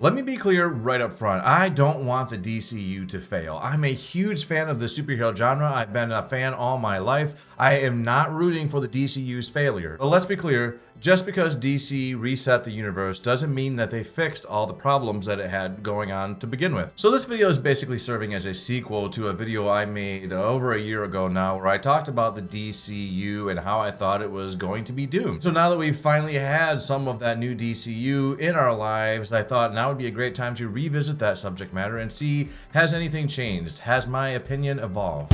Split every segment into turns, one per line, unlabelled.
Let me be clear right up front. I don't want the DCU to fail. I'm a huge fan of the superhero genre. I've been a fan all my life. I am not rooting for the DCU's failure. But let's be clear, just because DC reset the universe doesn't mean that they fixed all the problems that it had going on to begin with. So this video is basically serving as a sequel to a video I made over a year ago now, where I talked about the DCU and how I thought it was going to be doomed. So now that we've finally had some of that new DCU in our lives, I thought now would be a great time to revisit that subject matter and see, has anything changed? Has my opinion evolved?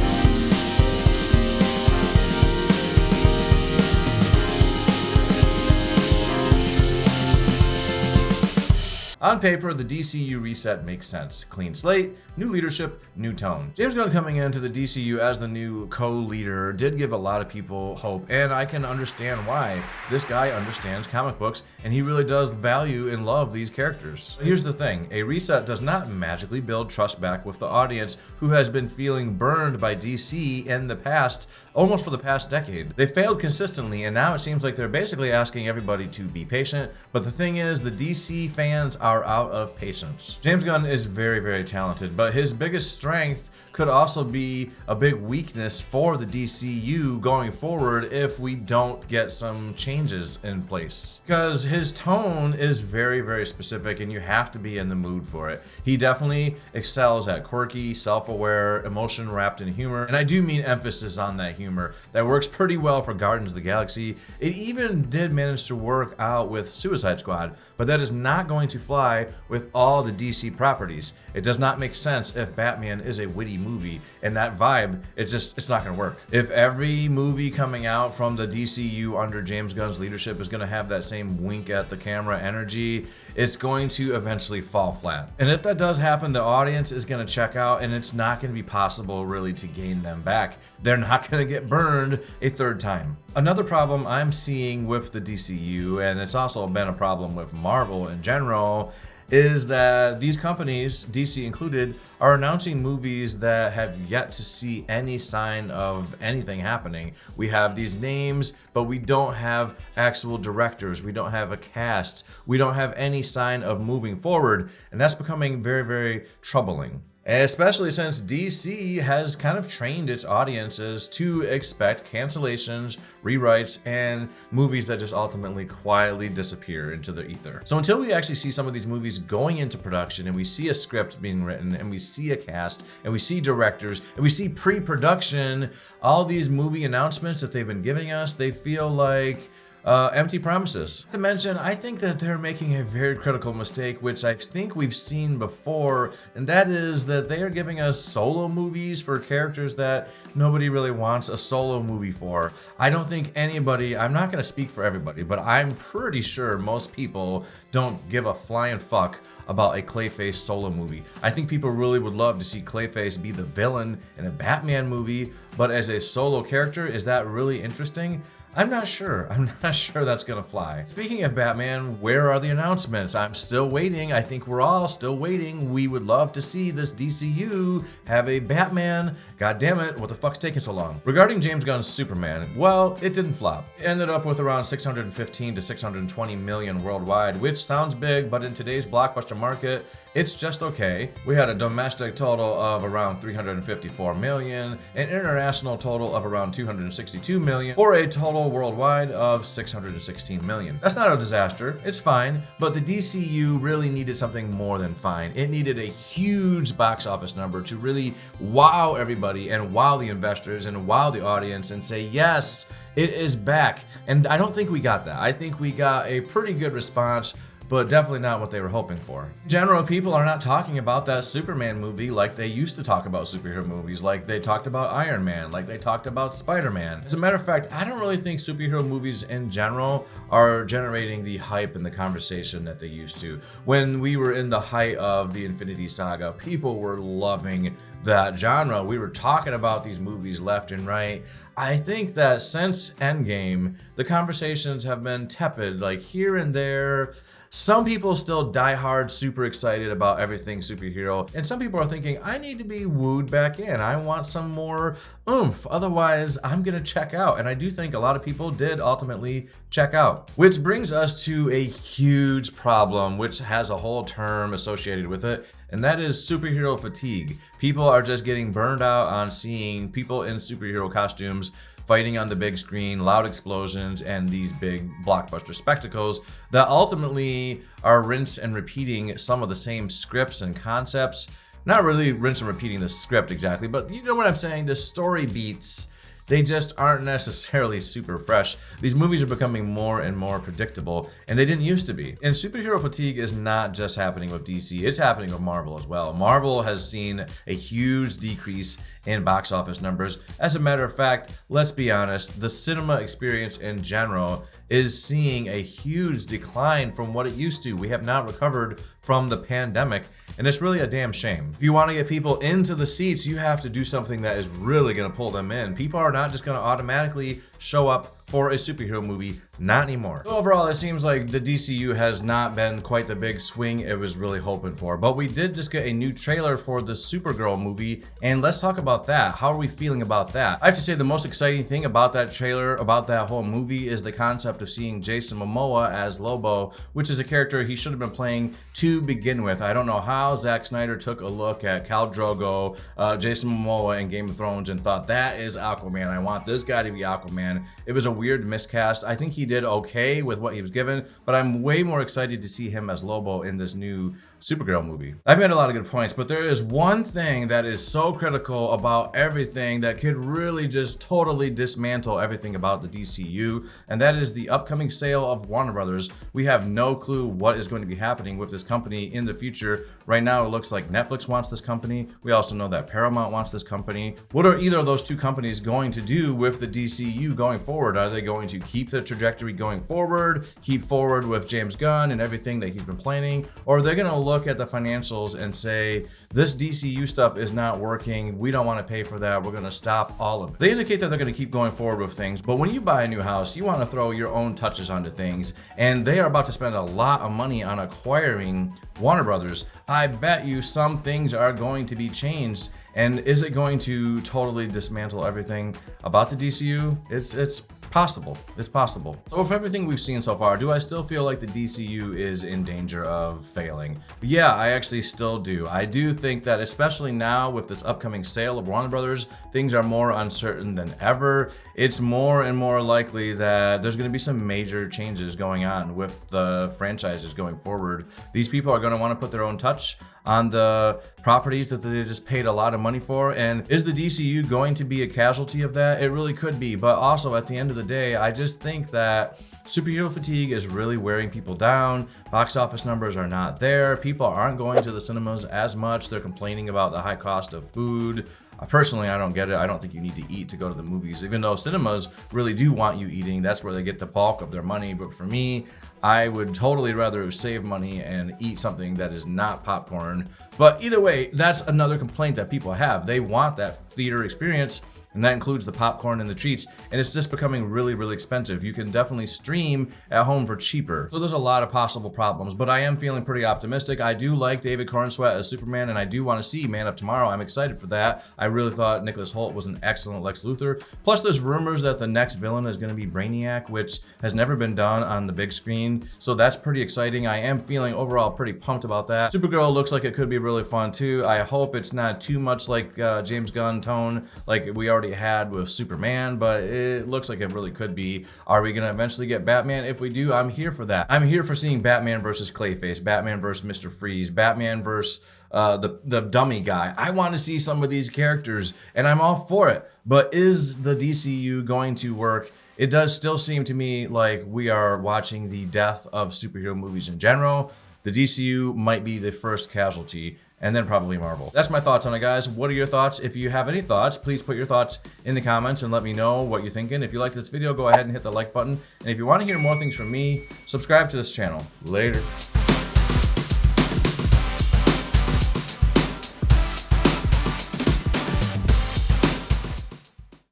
On paper, the DCU reset makes sense. Clean slate, new leadership, new tone. James Gunn coming into the DCU as the new co-leader did give a lot of people hope, and I can understand why. This guy understands comic books, and he really does value and love these characters. But here's the thing, a reset does not magically build trust back with the audience who has been feeling burned by DC in the past, almost for the past decade. They failed consistently, and now it seems like they're basically asking everybody to be patient, but the thing is, the DC fans are out of patience. James Gunn is very, very talented, but his biggest strength could also be a big weakness for the DCU going forward if we don't get some changes in place. Because his tone is very, very specific and you have to be in the mood for it. He definitely excels at quirky, self-aware, emotion wrapped in humor, and I do mean emphasis on that humor. That works pretty well for Guardians of the Galaxy. It even did manage to work out with Suicide Squad, but that is not going to fly with all the DC properties. It does not make sense if Batman is a witty movie, and that vibe, it's not gonna work. If every movie coming out from the DCU under James Gunn's leadership is gonna have that same wink at the camera energy, it's going to eventually fall flat. And if that does happen, the audience is gonna check out, and it's not gonna be possible really to gain them back. They're not gonna get burned a third time. Another problem I'm seeing with the DCU, and it's also been a problem with Marvel in general, is that these companies, DC included, are announcing movies that have yet to see any sign of anything happening. We have these names, but we don't have actual directors. We don't have a cast. We don't have any sign of moving forward, and that's becoming very, very troubling. Especially since DC has kind of trained its audiences to expect cancellations, rewrites, and movies that just ultimately quietly disappear into the ether. So until we actually see some of these movies going into production and we see a script being written and we see a cast and we see directors and we see pre-production, all these movie announcements that they've been giving us, they feel like empty promises. To mention, I think that they're making a very critical mistake, which I think we've seen before, and that is that they are giving us solo movies for characters that nobody really wants a solo movie for. I don't think anybody, I'm not going to speak for everybody, but I'm pretty sure most people don't give a flying fuck about a Clayface solo movie. I think people really would love to see Clayface be the villain in a Batman movie, but as a solo character, is that really interesting? I'm not sure. I'm not sure that's gonna fly. Speaking of Batman, where are the announcements? I'm still waiting. I think we're all still waiting. We would love to see this DCU have a Batman. God damn it, what the fuck's taking so long? Regarding James Gunn's Superman, well, it didn't flop. It ended up with around 615 to 620 million worldwide, which sounds big, but in today's blockbuster market, it's just okay. We had a domestic total of around 354 million, an international total of around 262 million, for a total worldwide of 616 million. That's not a disaster, it's fine, but the DCU really needed something more than fine. It needed a huge box office number to really wow everybody and wow the investors and wow the audience and say, yes, it is back. And I don't think we got that. I think we got a pretty good response, but definitely not what they were hoping for. In general, people are not talking about that Superman movie like they used to talk about superhero movies, like they talked about Iron Man, like they talked about Spider-Man. As a matter of fact, I don't really think superhero movies in general are generating the hype and the conversation that they used to. When we were in the height of the Infinity Saga, people were loving that genre. We were talking about these movies left and right. I think that since Endgame, the conversations have been tepid, like here and there. Some people still die hard, super excited about everything superhero, and some people are thinking, I need to be wooed back in. I want some more oomph, otherwise I'm gonna check out. And I do think a lot of people did ultimately check out. Which brings us to a huge problem, which has a whole term associated with it, and that is superhero fatigue. People are just getting burned out on seeing people in superhero costumes fighting on the big screen, loud explosions, and these big blockbuster spectacles that ultimately are rinse and repeating some of the same scripts and concepts. Not really rinse and repeating the script exactly, but you know what I'm saying, the story beats, they just aren't necessarily super fresh. These movies are becoming more and more predictable, and they didn't used to be. And superhero fatigue is not just happening with DC, it's happening with Marvel as well. Marvel has seen a huge decrease in box office numbers. As a matter of fact, let's be honest, the cinema experience in general is seeing a huge decline from what it used to. We have not recovered from the pandemic, and it's really a damn shame. If you want to get people into the seats, you have to do something that is really going to pull them in. People are not just going to automatically show up for a superhero movie, not anymore. So overall, it seems like the DCU has not been quite the big swing it was really hoping for, but we did just get a new trailer for the Supergirl movie, and let's talk about that. How are we feeling about that? I have to say the most exciting thing about that trailer, about that whole movie, is the concept of seeing Jason Momoa as Lobo, which is a character he should have been playing to begin with. I don't know how Zack Snyder took a look at Khal Drogo, Jason Momoa in Game of Thrones and thought, that is Aquaman, I want this guy to be Aquaman. It was a weird miscast. I think he did okay with what he was given, but I'm way more excited to see him as Lobo in this new Supergirl movie. I've had a lot of good points, but there is one thing that is so critical about everything that could really just totally dismantle everything about the DCU, and that is the upcoming sale of Warner Brothers. We have no clue what is going to be happening with this company in the future. Right now, it looks like Netflix wants this company. We also know that Paramount wants this company. What are either of those two companies going to do with the DCU going forward? Are they going to keep the trajectory going forward, keep forward with James Gunn and everything that he's been planning? Or are they going to look at the financials and say, this DCU stuff is not working, we don't want to pay for that, we're going to stop all of it? They indicate that they're going to keep going forward with things, but when you buy a new house, you want to throw your own touches onto things, and they are about to spend a lot of money on acquiring Warner Brothers. I bet you some things are going to be changed. And is it going to totally dismantle everything about the DCU? It's possible. It's possible. So with everything we've seen so far, do I still feel like the DCU is in danger of failing? Yeah, I actually still do. I do think that especially now with this upcoming sale of Warner Brothers, things are more uncertain than ever. It's more and more likely that there's going to be some major changes going on with the franchises going forward. These people are going to want to put their own touch on the properties that they just paid a lot of money for. And is the DCU going to be a casualty of that? It really could be. But also at the end of the day, I just think that superhero fatigue is really wearing people down. Box office numbers are not there. People aren't going to the cinemas as much. They're complaining about the high cost of food. Personally, I don't get it. I don't think you need to eat to go to the movies, even though cinemas really do want you eating. That's where they get the bulk of their money. But for me, I would totally rather save money and eat something that is not popcorn. But either way, that's another complaint that people have. They want that theater experience, and that includes the popcorn and the treats, and it's just becoming really, really expensive. You can definitely stream at home for cheaper. So there's a lot of possible problems, but I am feeling pretty optimistic. I do like David Corenswet as Superman, and I do want to see Man of Tomorrow. I'm excited for that. I really thought Nicholas Hoult was an excellent Lex Luthor. Plus, there's rumors that the next villain is going to be Brainiac, which has never been done on the big screen, so that's pretty exciting. I am feeling overall pretty pumped about that. Supergirl looks like it could be really fun too. I hope it's not too much like James Gunn tone, like we already had with Superman, but it looks like it really could be. Are we gonna eventually get Batman? If we do, I'm here for that. I'm here for seeing Batman versus Clayface, Batman versus Mr. Freeze, Batman versus the dummy guy. I want to see some of these characters, and I'm all for it. But is the DCU going to work? It does still seem to me like we are watching the death of superhero movies in general. The DCU might be the first casualty, and then probably Marvel. That's my thoughts on it, guys. What are your thoughts? If you have any thoughts, please put your thoughts in the comments and let me know what you're thinking. If you like this video, go ahead and hit the like button. And if you want to hear more things from me, subscribe to this channel. Later.